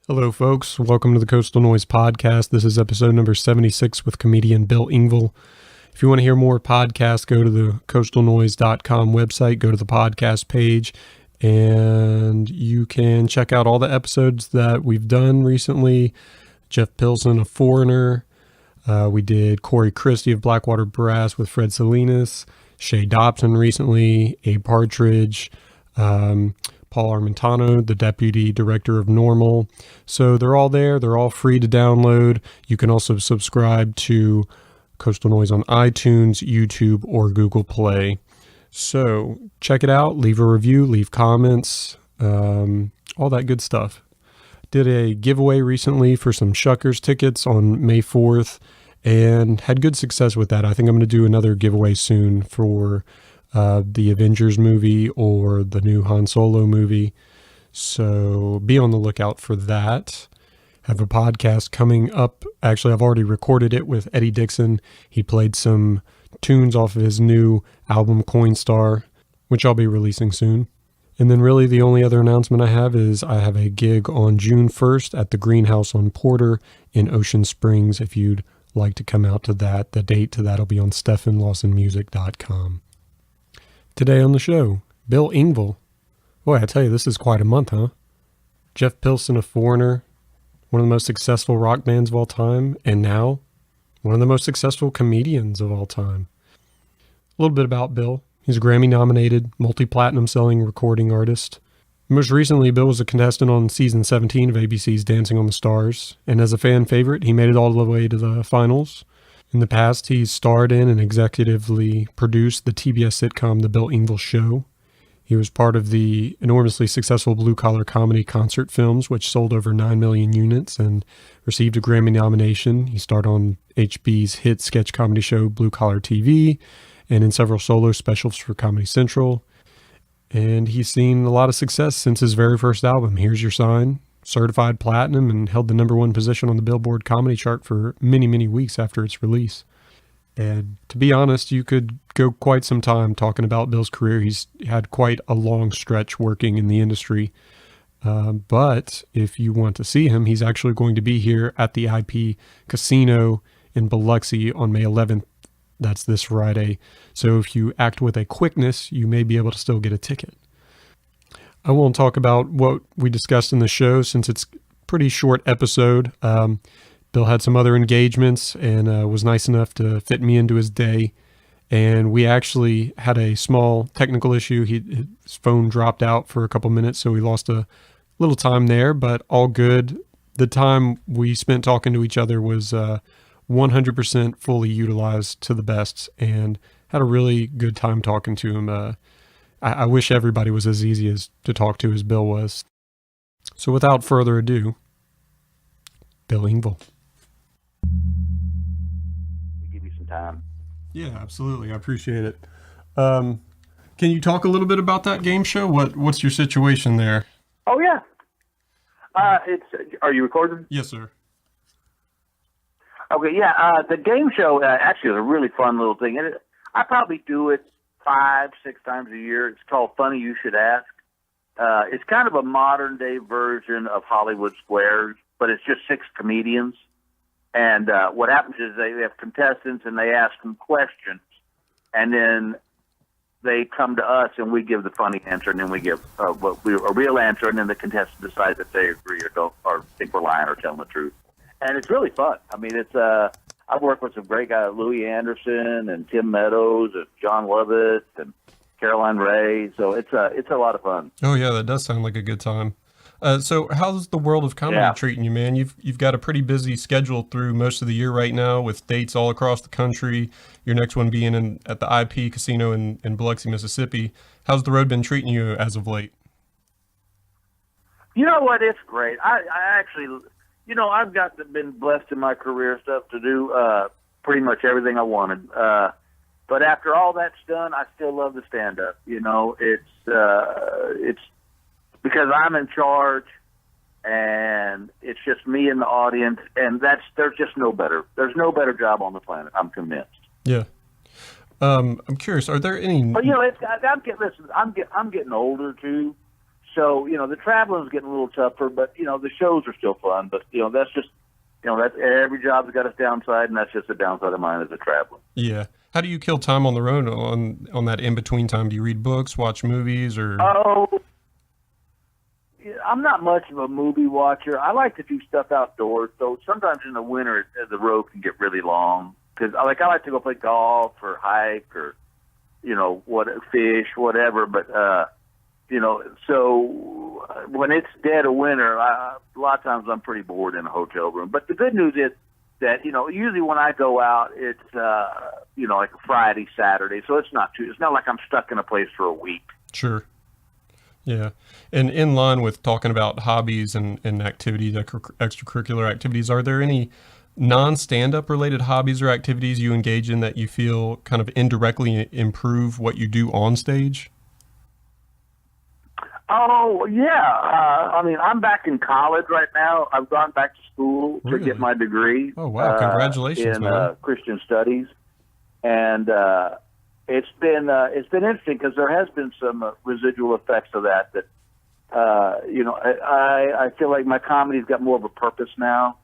Hello, folks. Welcome to the Coastal Noise Podcast. This is episode number 76 with comedian Bill Engvall. If you want to hear more podcasts, go to the coastalnoise.com website, go to the podcast page, and you can check out all the episodes that we've done recently. Jeff Pilson of Foreigner. We did Corey Christie of Blackwater Brass with Fred Salinas. Shay Dobson recently. Abe Partridge. Paul Armentano, the Deputy Director of Normal. So they're all there. They're all free to download. You can also subscribe to Coastal Noise on iTunes, YouTube, or Google Play. So check it out. Leave a review. Leave comments. All that good stuff. Did a giveaway recently for some Shuckers tickets on May 4th and had good success with that. I think I'm going to do another giveaway soon for the Avengers movie or the new Han Solo movie. So be on the lookout for that. Have a podcast coming up. Actually, I've already recorded it with Eddie Dixon. He played some tunes off of his new album Coinstar, which I'll be releasing soon. And then really the only other announcement I have is I have a gig on June 1st at the Greenhouse on Porter in Ocean Springs. If you'd like to come out to that, the date to that will be on stefanlawsonmusic.com. Today on the show, Bill Engvall. Boy, I tell you, this is quite a month, huh? Jeff Pilson of Foreigner, one of the most successful rock bands of all time, and now one of the most successful comedians of all time. A little bit about Bill. He's a Grammy-nominated, multi-platinum selling recording artist. Most recently, Bill was a contestant on season 17 of ABC's Dancing on the Stars, and as a fan favorite, he made it all the way to the finals. In the past, he's starred in and executively produced the TBS sitcom The Bill Engvall Show. He was part of the enormously successful blue-collar comedy concert films, which sold over 9 million units and received a Grammy nomination. He starred on HB's hit sketch comedy show Blue Collar TV and in several solo specials for Comedy Central. And he's seen a lot of success since his very first album, Here's Your Sign, certified platinum, and held the number one position on the Billboard comedy chart for many, many weeks after its release. And to be honest, you could go quite some time talking about Bill's career. He's had quite a long stretch working in the industry. But if you want to see him, he's actually going to be here at the IP Casino in Biloxi on May 11th. That's this Friday. So if you act with a quickness, you may be able to still get a ticket. I won't talk about what we discussed in the show since it's a pretty short episode. Bill had some other engagements and was nice enough to fit me into his day. And we actually had a small technical issue. His phone dropped out for a couple minutes, so we lost a little time there, but all good. The time we spent talking to each other was 100% fully utilized to the best, and had a really good time talking to him. I wish everybody was as easy as to talk to as Bill was. So without further ado, Bill Engvall. We give you some time. Yeah, absolutely. I appreciate it. Can you talk a little bit about that game show? What's your situation there? Oh yeah. Are you recording? Yes, sir. Okay, yeah. The game show actually is a really fun little thing, and I probably do it 5-6 times a year. It's called Funny You Should Ask. It's kind of a modern day version of Hollywood Squares, but it's just 6 comedians. And what happens is they have contestants and they ask them questions, and then they come to us and we give the funny answer, and then we give a real answer, and then the contestant decides if they agree or don't, or think we're lying or telling the truth. And it's really fun. I mean, I've worked with some great guys, Louis Anderson and Tim Meadows and John Lovett and Caroline Ray. So it's a lot of fun. Oh yeah, that does sound like a good time. So how's the world of comedy treating you, man? You've got a pretty busy schedule through most of the year right now with dates all across the country. Your next one being at the IP Casino in Biloxi, Mississippi. How's the road been treating you as of late? You know what? It's great. I actually, I've been blessed in my career stuff to do pretty much everything I wanted. But after all that's done, I still love the stand-up. It's because I'm in charge, and it's just me and the audience, and there's just no better. There's no better job on the planet. I'm convinced. Yeah. I'm curious. Are there any? But I'm getting older too, So, the traveling's getting a little tougher, but, the shows are still fun. But, that's just, that's every job's got its downside, and that's just the downside of mine as a traveler. Yeah. How do you kill time on the road on that in-between time? Do you read books, watch movies, or? Oh, I'm not much of a movie watcher. I like to do stuff outdoors. So sometimes in the winter, the road can get really long. Because I like to go play golf or hike or, fish, whatever. But, so when it's dead of winter, a lot of times I'm pretty bored in a hotel room. But the good news is that, usually when I go out, it's, like a Friday, Saturday. So it's not like I'm stuck in a place for a week. Sure. Yeah. And in line with talking about hobbies and activities, extracurricular activities, are there any non-stand-up related hobbies or activities you engage in that you feel kind of indirectly improve what you do on stage? Oh, yeah. I'm back in college right now. I've gone back to school to get my degree. Oh, wow. Congratulations, in Christian studies. And it's been interesting because there has been some residual effects of that. I feel like my comedy's got more of a purpose now.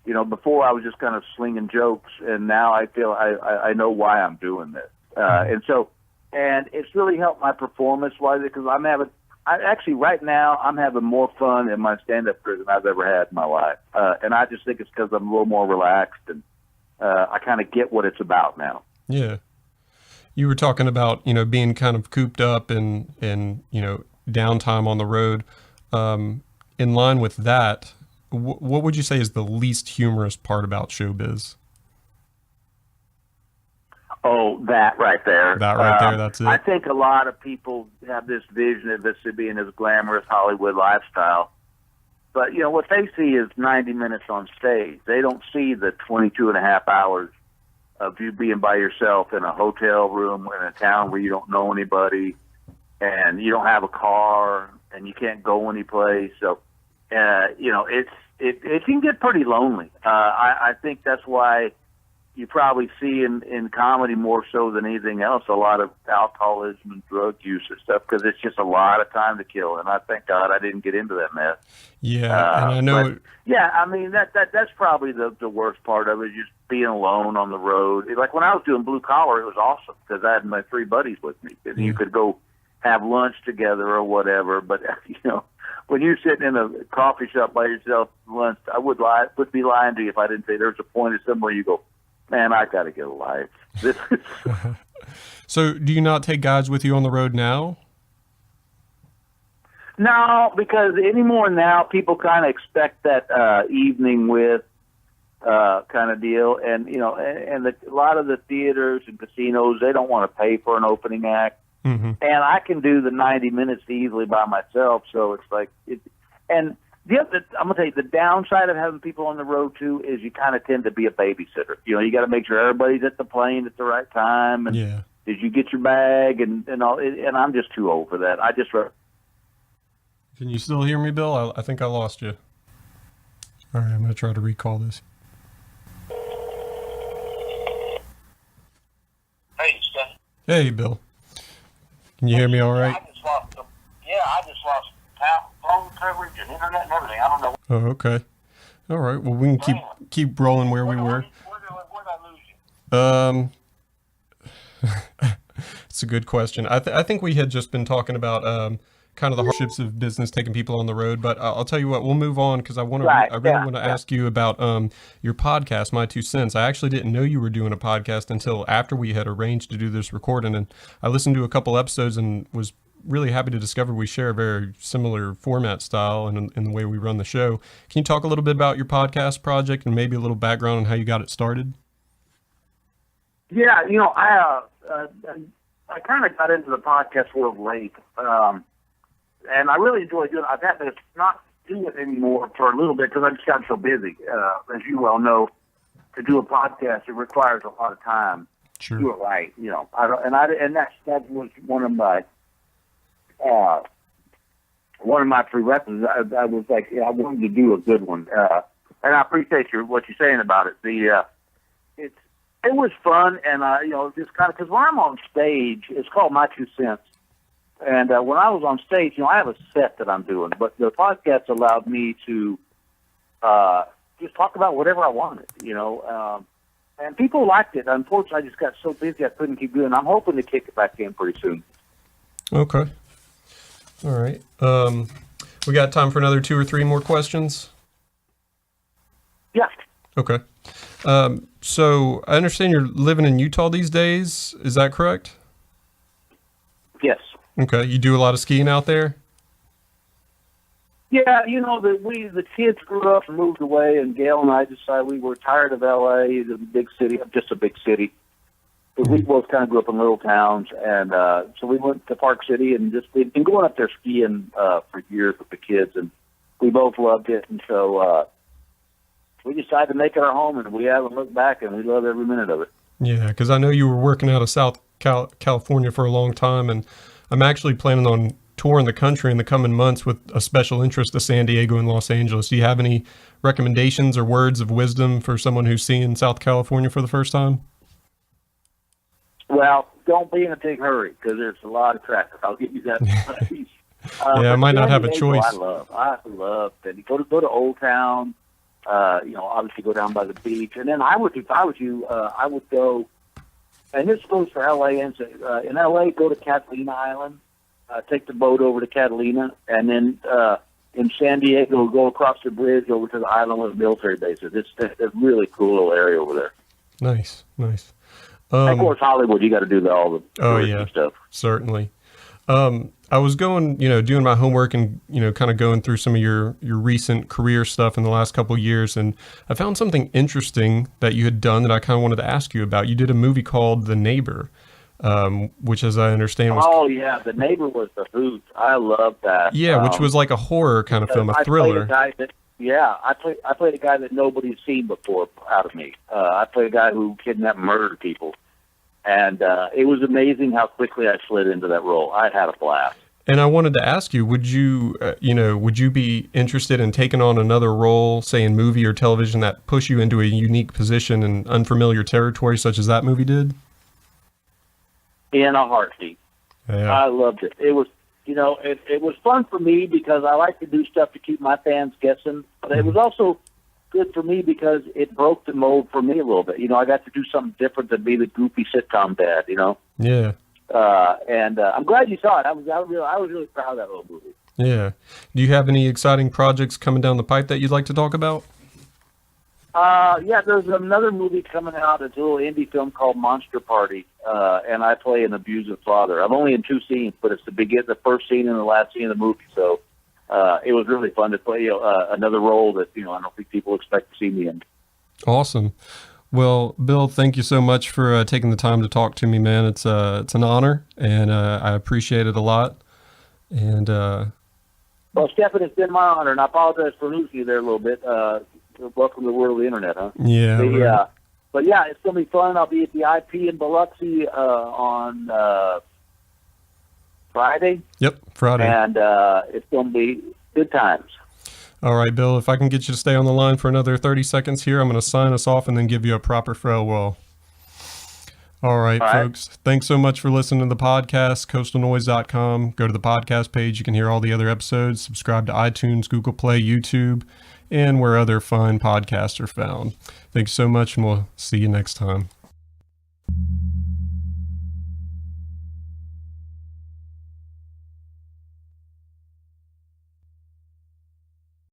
Before I was just kind of slinging jokes, and now I feel I know why I'm doing this. And it's really helped my performance-wise because right now I'm having more fun in my stand-up career than I've ever had in my life. And I just think it's because I'm a little more relaxed and I kind of get what it's about now. Yeah. You were talking about, being kind of cooped up and downtime on the road. In line with that, what would you say is the least humorous part about showbiz? Oh, that right there. That right there, that's it. I think a lot of people have this vision of this being this glamorous Hollywood lifestyle. But, what they see is 90 minutes on stage. They don't see the 22 and a half hours of you being by yourself in a hotel room in a town where you don't know anybody and you don't have a car and you can't go anyplace. So, it can get pretty lonely. I think that's why you probably see in comedy more so than anything else a lot of alcoholism and drug use and stuff because it's just a lot of time to kill. And I thank God I didn't get into that mess. Yeah, and I know. That's probably the worst part of it, just being alone on the road. Like when I was doing Blue Collar, it was awesome because I had my three buddies with me. And you could go have lunch together or whatever. But, when you're sitting in a coffee shop by yourself at lunch, I would be lying to you if I didn't say there's a point of somewhere you go, man, I got to get a life. So do you not take guys with you on the road now? No, because anymore now people kind of expect that evening with kind of deal. And, a lot of the theaters and casinos, they don't want to pay for an opening act. Mm-hmm. And I can do the 90 minutes easily by myself. So it's like, I'm going to tell you, the downside of having people on the road, too, is you kind of tend to be a babysitter. You got to make sure everybody's at the plane at the right time. And did you get your bag and all? And I'm just too old for that. Can you still hear me, Bill? I think I lost you. All right, I'm going to try to recall this. Hey, Stefan. Hey, Bill. Can you hear me all right? I just lost phone coverage and internet and everything. I don't know. Oh, okay. All right. Well, we can keep rolling where we were. Where'd I lose you? It's a good question. I think we had just been talking about kind of the hardships of business taking people on the road, but I'll tell you what, we'll move on because I really want to ask you about your podcast, My 2 Cents. I actually didn't know you were doing a podcast until after we had arranged to do this recording, and I listened to a couple episodes and was really happy to discover we share a very similar format style and in the way we run the show. Can you talk a little bit about your podcast project and maybe a little background on how you got it started? Yeah, I kind of got into the podcast world late, and I really enjoy doing it. I've had to not do it anymore for a little bit because I just got so busy. As you well know, to do a podcast, it requires a lot of time to do it right. And that was one of my prerequisites. I was like, I wanted to do a good one, and I appreciate what you're saying about it. It was fun, and just kind of because when I'm on stage, it's called My 2 Cents. And when I was on stage, I have a set that I'm doing, but the podcast allowed me to just talk about whatever I wanted, and people liked it. Unfortunately, I just got so busy I couldn't keep doing it. I'm hoping to kick it back in pretty soon. Okay. All right. We got time for another 2 or 3 more questions? Yeah. Okay. So I understand you're living in Utah these days. Is that correct? Yes. Okay. You do a lot of skiing out there? Yeah, the kids grew up and moved away, and Gail and I decided we were tired of L.A., the big city, just a big city. But we both kind of grew up in little towns, and so we went to Park City and just we've been going up there skiing for years with the kids, and we both loved it, and so we decided to make it our home, and we haven't looked back, and we love every minute of it. Yeah, because I know you were working out of South California for a long time, and I'm actually planning on touring the country in the coming months with a special interest to San Diego and Los Angeles. Do you have any recommendations or words of wisdom for someone who's seeing South California for the first time? Well, don't be in a big hurry because there's a lot of traffic. I'll give you that. Yeah, I might not have a choice. I love that. Go to Old Town. Obviously go down by the beach, and then if I was you, I would go. And this goes for LA and in LA, go to Catalina Island. Take the boat over to Catalina, and then in San Diego, go across the bridge over to the island with the military bases. It's a really cool little area over there. Nice. Of course, Hollywood, you got to do all the touristy stuff. Certainly. I was going, doing my homework and, kind of going through some of your recent career stuff in the last couple of years, and I found something interesting that you had done that I kind of wanted to ask you about. You did a movie called The Neighbor. Which, as I understand, was... Oh, yeah, The Neighbor was the hoot. I love that. Yeah, which was like a horror kind of film, a thriller. I played a guy that nobody's seen before out of me. I played a guy who kidnapped and murdered people. And it was amazing how quickly I slid into that role. I had a blast. And I wanted to ask you, would you be interested in taking on another role, say in movie or television, that push you into a unique position in unfamiliar territory, such as that movie did? In a heartbeat. Yeah. I loved it. It was, it was fun for me because I like to do stuff to keep my fans guessing. But it was also good for me because it broke the mold for me a little bit. I got to do something different than be the goofy sitcom dad. Yeah. And I'm glad you saw it. I was really proud of that little movie. Yeah. Do you have any exciting projects coming down the pipe that you'd like to talk about? Yeah, there's another movie coming out. It's a little indie film called Monster Party, and I play an abusive father. I'm only in 2 scenes, but it's the first scene and the last scene of the movie. So it was really fun to play another role that I don't think people expect to see me in. Awesome. Well, Bill, thank you so much for taking the time to talk to me, man. It's an honor, and I appreciate it a lot. And well, Stefan, it's been my honor, and I apologize for losing you there a little bit. Welcome to the world of the internet, huh? Yeah. But yeah, it's going to be fun. I'll be at the IP in Biloxi on Friday. Yep, Friday. And it's going to be good times. All right, Bill, if I can get you to stay on the line for another 30 seconds here, I'm going to sign us off and then give you a proper farewell. All right, folks. Thanks so much for listening to the podcast, coastalnoise.com. Go to the podcast page. You can hear all the other episodes. Subscribe to iTunes, Google Play, YouTube, and where other fine podcasts are found. Thanks so much, and we'll see you next time.